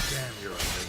Damn, you're ugly.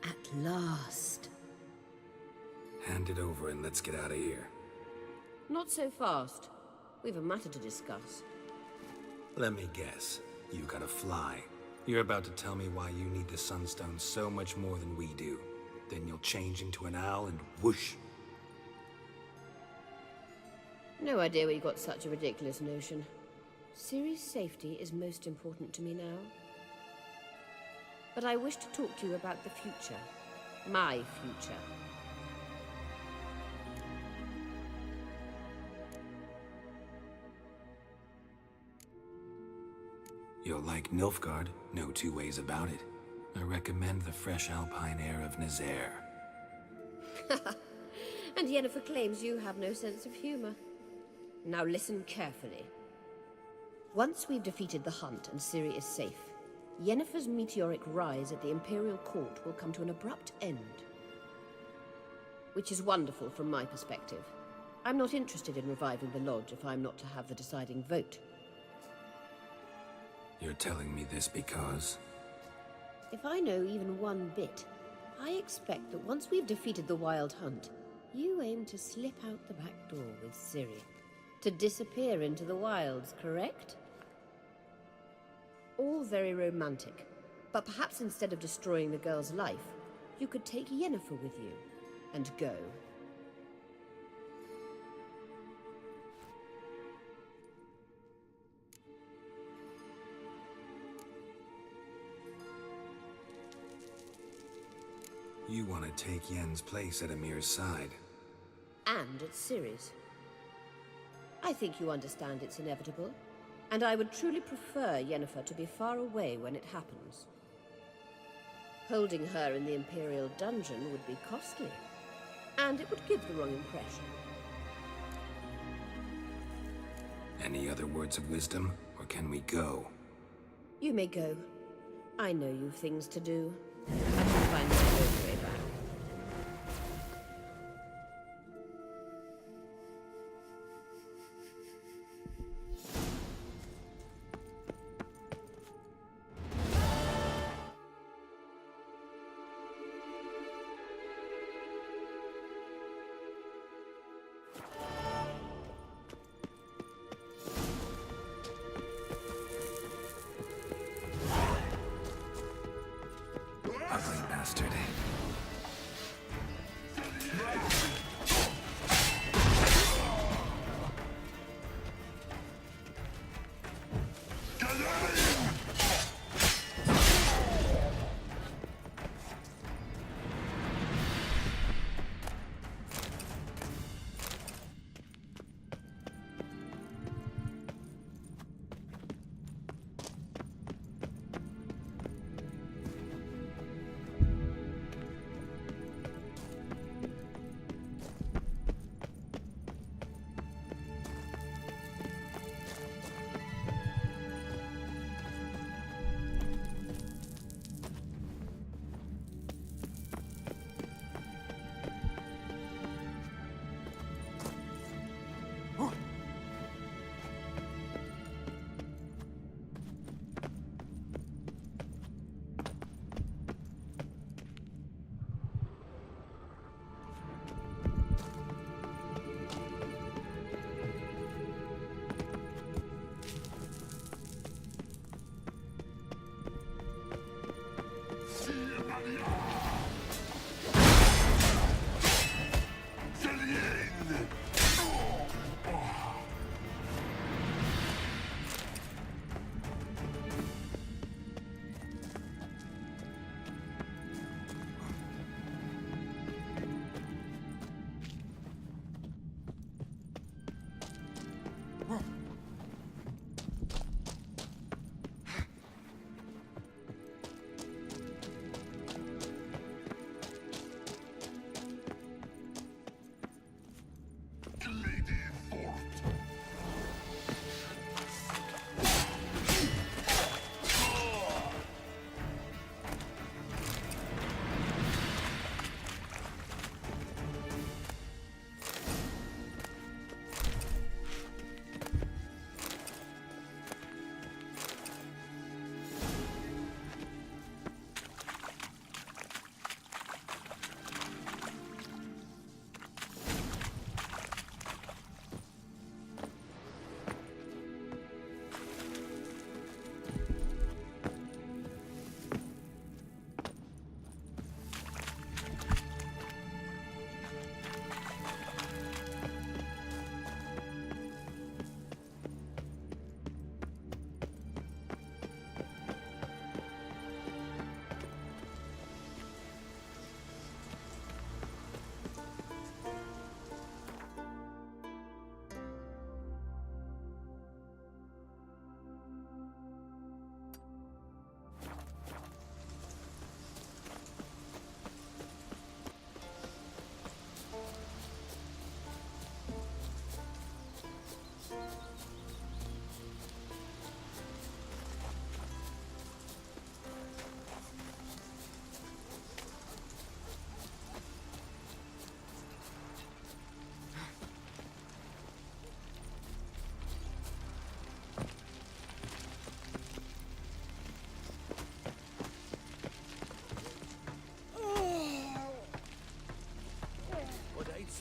At last. Hand it over and let's get out of here. Not so fast. We've a matter to discuss. Let me guess. You gotta fly. You're about to tell me why you need the Sunstone so much more than we do. Then you'll change into an owl and whoosh. No idea where you got such a ridiculous notion. Ciri's safety is most important to me now. But I wish to talk to you about the future. My future. You'll like Nilfgaard, no two ways about it. I recommend the fresh alpine air of Nazaire. And Yennefer claims you have no sense of humor. Now listen carefully. Once we've defeated the hunt and Ciri is safe, Yennefer's meteoric rise at the Imperial Court will come to an abrupt end. Which is wonderful from my perspective. I'm not interested in reviving the Lodge if I'm not to have the deciding vote. You're telling me this because... If I know even one bit, I expect that once we've defeated the Wild Hunt, you aim to slip out the back door with Ciri. To disappear into the wilds, correct? All very romantic. But perhaps instead of destroying the girl's life, you could take Yennefer with you and go. You want to take Yen's place at Amir's side. And at Ciri's. I think you understand it's inevitable, and I would truly prefer Yennefer to be far away when it happens. Holding her in the Imperial dungeon would be costly, and it would give the wrong impression. Any other words of wisdom, or can we go? You may go. I know you've things to do. I can find my own way back. Ugly bastard.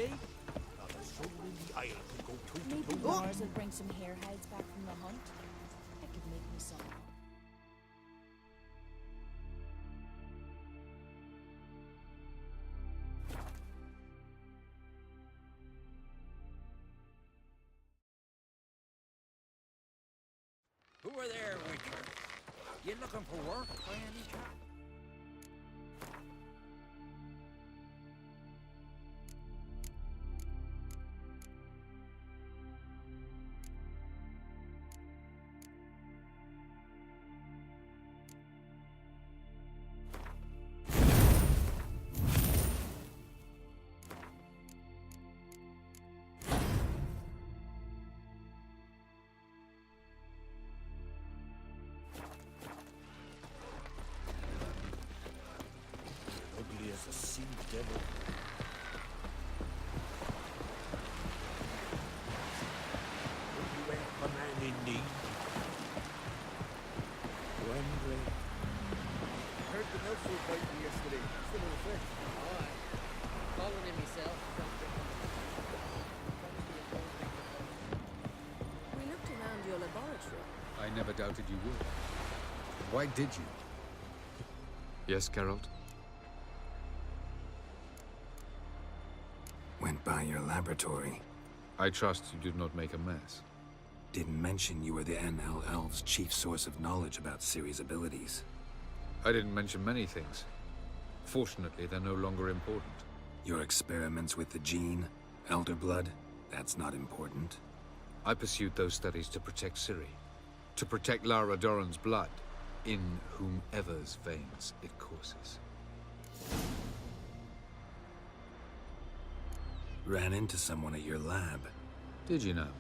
day? Not a soul in the isle can go toe to Maybe toe. Lars will bring some hare hides back from the hunt. That could make me some. Who are there, Witcher? You looking for work by any chance? Ugly as a sea devil. Would you help a man in need? Wondering. Heard the milk food fight me yesterday. Still in effect. Aye. Calling him myself. We looked around your laboratory. I never doubted you would. Why did you? Yes, Geralt? Went by your laboratory. I trust you did not make a mess. Didn't mention you were the NL Elves' chief source of knowledge about Ciri's abilities. I didn't mention many things. Fortunately, they're no longer important. Your experiments with the gene, Elder Blood, that's not important. I pursued those studies to protect Ciri. To protect Lara Doran's blood, in whomever's veins it courses. Ran into someone at your lab. Did you know?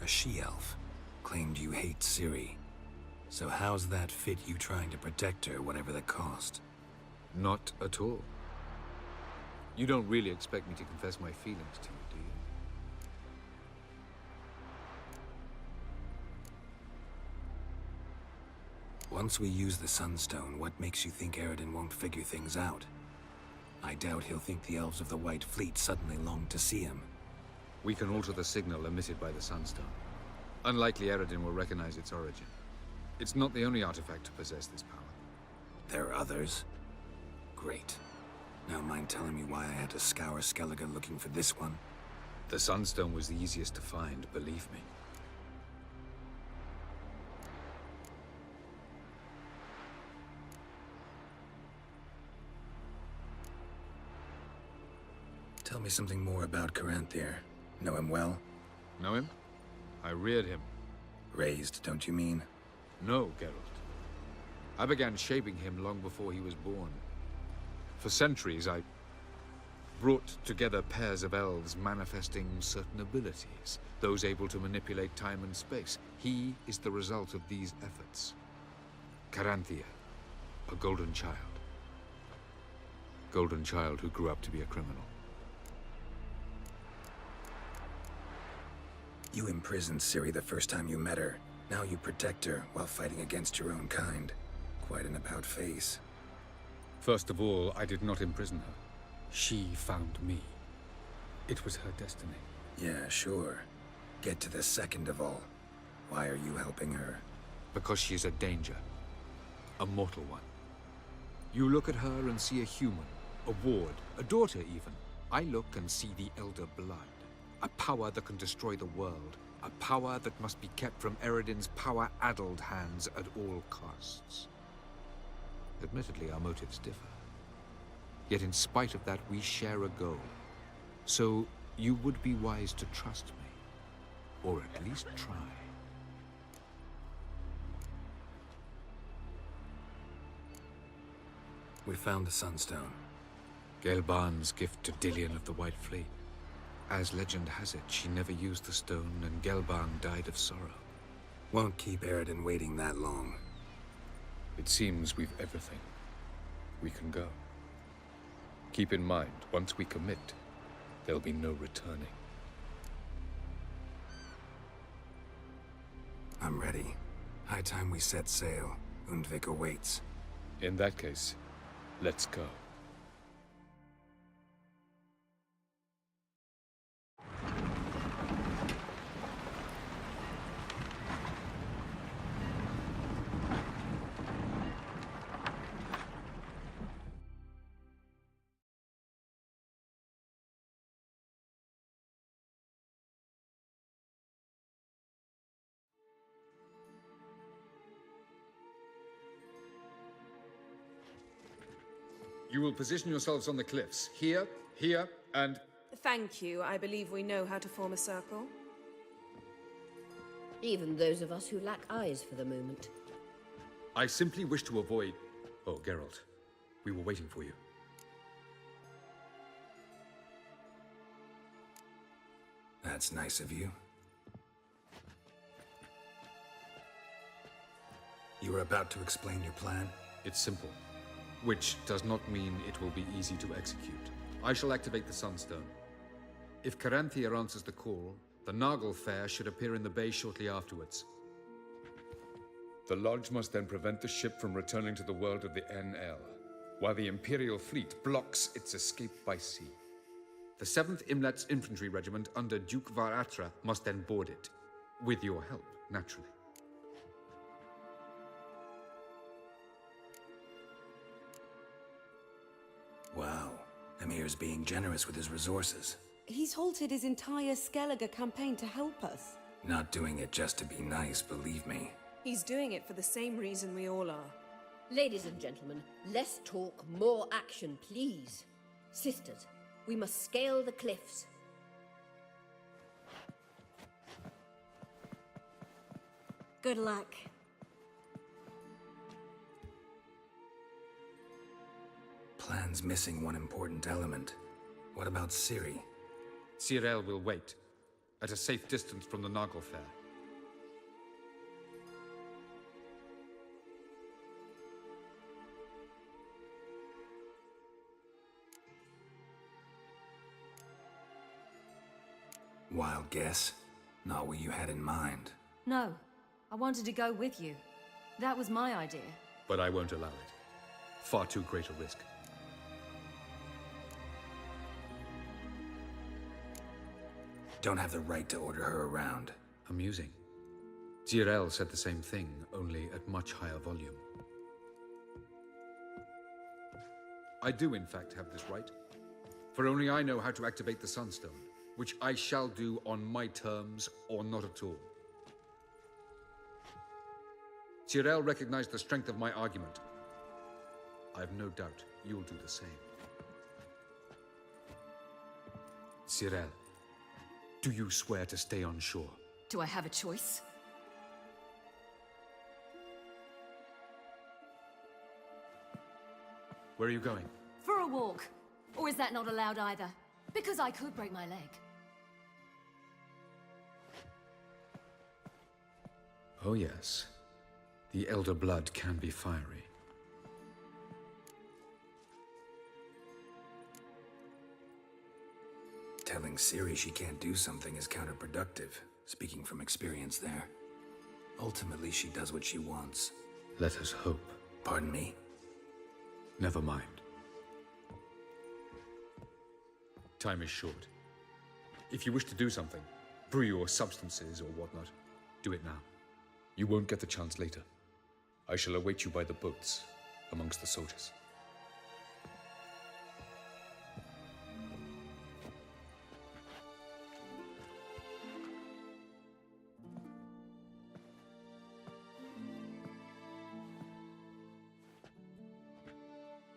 A she-elf. Claimed you hate Ciri. So how's that fit you trying to protect her, whatever the cost? Not at all. You don't really expect me to confess my feelings to you, do you? Once we use the Sunstone, what makes you think Eredin won't figure things out? I doubt he'll think the Elves of the White Fleet suddenly long to see him. We can alter the signal emitted by the Sunstone. Unlikely Eredin will recognize its origin. It's not the only artifact to possess this power. There are others? Great. Now mind telling me why I had to scour Skellige looking for this one? The Sunstone was the easiest to find, believe me. Tell me something more about Caranthir. Know him well? Know him? I reared him. Raised, don't you mean? No, Geralt. I began shaping him long before he was born. For centuries, I brought together pairs of elves manifesting certain abilities, those able to manipulate time and space. He is the result of these efforts. Caranthir, a golden child. Golden child who grew up to be a criminal. You imprisoned Ciri the first time you met her. Now you protect her while fighting against your own kind. Quite an about-face. First of all, I did not imprison her. She found me. It was her destiny. Yeah, sure. Get to the second of all. Why are you helping her? Because she is a danger. A mortal one. You look at her and see a human, a ward, a daughter even. I look and see the Elder Blood. A power that can destroy the world. A power that must be kept from Eredin's power-addled hands at all costs. Admittedly, our motives differ. Yet in spite of that, we share a goal. So, you would be wise to trust me. Or at least try. We found the Sunstone. Gelban's gift to Dillion of the White Fleet. As legend has it, she never used the stone, and Gelban died of sorrow. Won't keep Eredin waiting that long. It seems we've everything. We can go. Keep in mind, once we commit, there'll be no returning. I'm ready. High time we set sail. Undvik awaits. In that case, let's go. You will position yourselves on the cliffs. Here, here, and... Thank you. I believe we know how to form a circle. Even those of us who lack eyes for the moment. I simply wish to avoid... Oh, Geralt. We were waiting for you. That's nice of you. You were about to explain your plan? It's simple. Which does not mean it will be easy to execute. I shall activate the Sunstone. If Caranthia answers the call, the Nagel Fair should appear in the bay shortly afterwards. The Lodge must then prevent the ship from returning to the world of the NL, while the Imperial fleet blocks its escape by sea. The 7th Imlet's Infantry Regiment under Duke Varatra must then board it. With your help, naturally. Wow. Emir's being generous with his resources. He's halted his entire Skellige campaign to help us. Not doing it just to be nice, believe me. He's doing it for the same reason we all are. Ladies and gentlemen, less talk, more action, please. Sisters, we must scale the cliffs. Good luck. Plan's missing one important element. What about Ciri? Cyril will wait, at a safe distance from the Nagel Fair. Wild guess? Not what you had in mind. No, I wanted to go with you. That was my idea. But I won't allow it. Far too great a risk. Don't have the right to order her around. Amusing. Cyril said the same thing, only at much higher volume. I do, in fact, have this right. For only I know how to activate the Sunstone, which I shall do on my terms or not at all. Cyril recognized the strength of my argument. I have no doubt you'll do the same. Cyril, do you swear to stay on shore? Do I have a choice? Where are you going? For a walk. Or is that not allowed either? Because I could break my leg. Oh yes. The Elder Blood can be fiery. Telling Ciri she can't do something is counterproductive, speaking from experience there. Ultimately, she does what she wants. Let us hope. Pardon me? Never mind. Time is short. If you wish to do something, brew your substances or whatnot, do it now. You won't get the chance later. I shall await you by the boats, amongst the soldiers.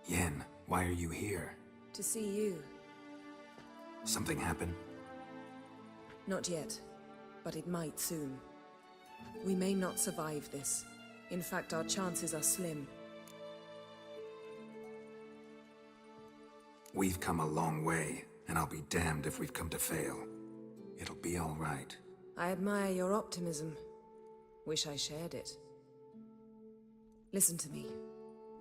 Yen, why are you here? To see you. Something happened? Not yet, but it might soon. We may not survive this. In fact, our chances are slim. We've come a long way, and I'll be damned if we've come to fail. It'll be all right. I admire your optimism. Wish I shared it. Listen to me.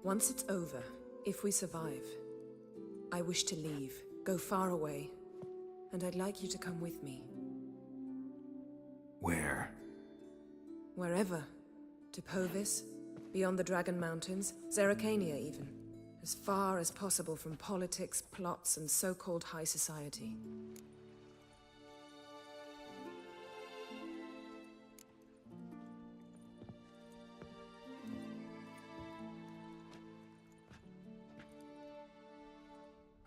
Once it's over, if we survive, I wish to leave, go far away, and I'd like you to come with me. Where? Wherever. To Povis, beyond the Dragon Mountains, Zerrikania even. As far as possible from politics, plots, and so-called high society.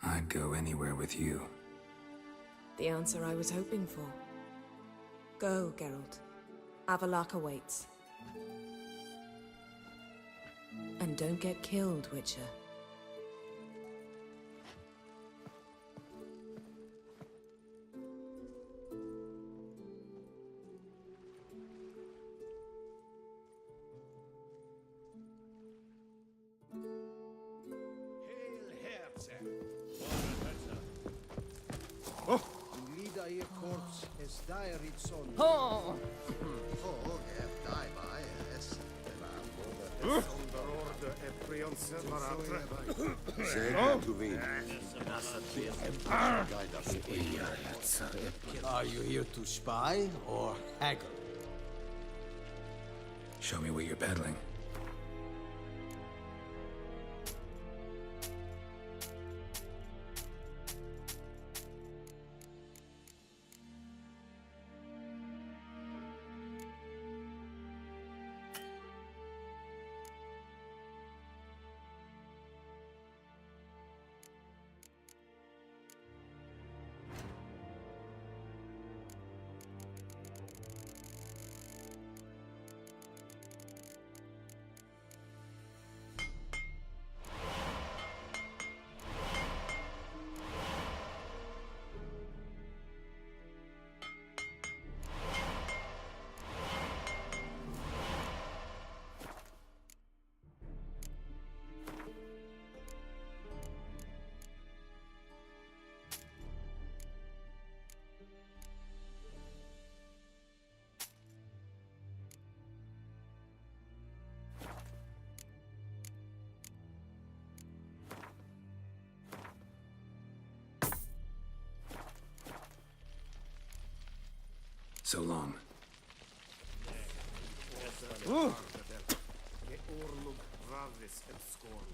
I'd go anywhere with you. The answer I was hoping for. Go, Geralt. Avalok awaits. And don't get killed, Witcher. corpse is diary son. Oh! Are you here to spy or haggle? Show me what you're peddling. So long. Ge orlog varvis et skorn.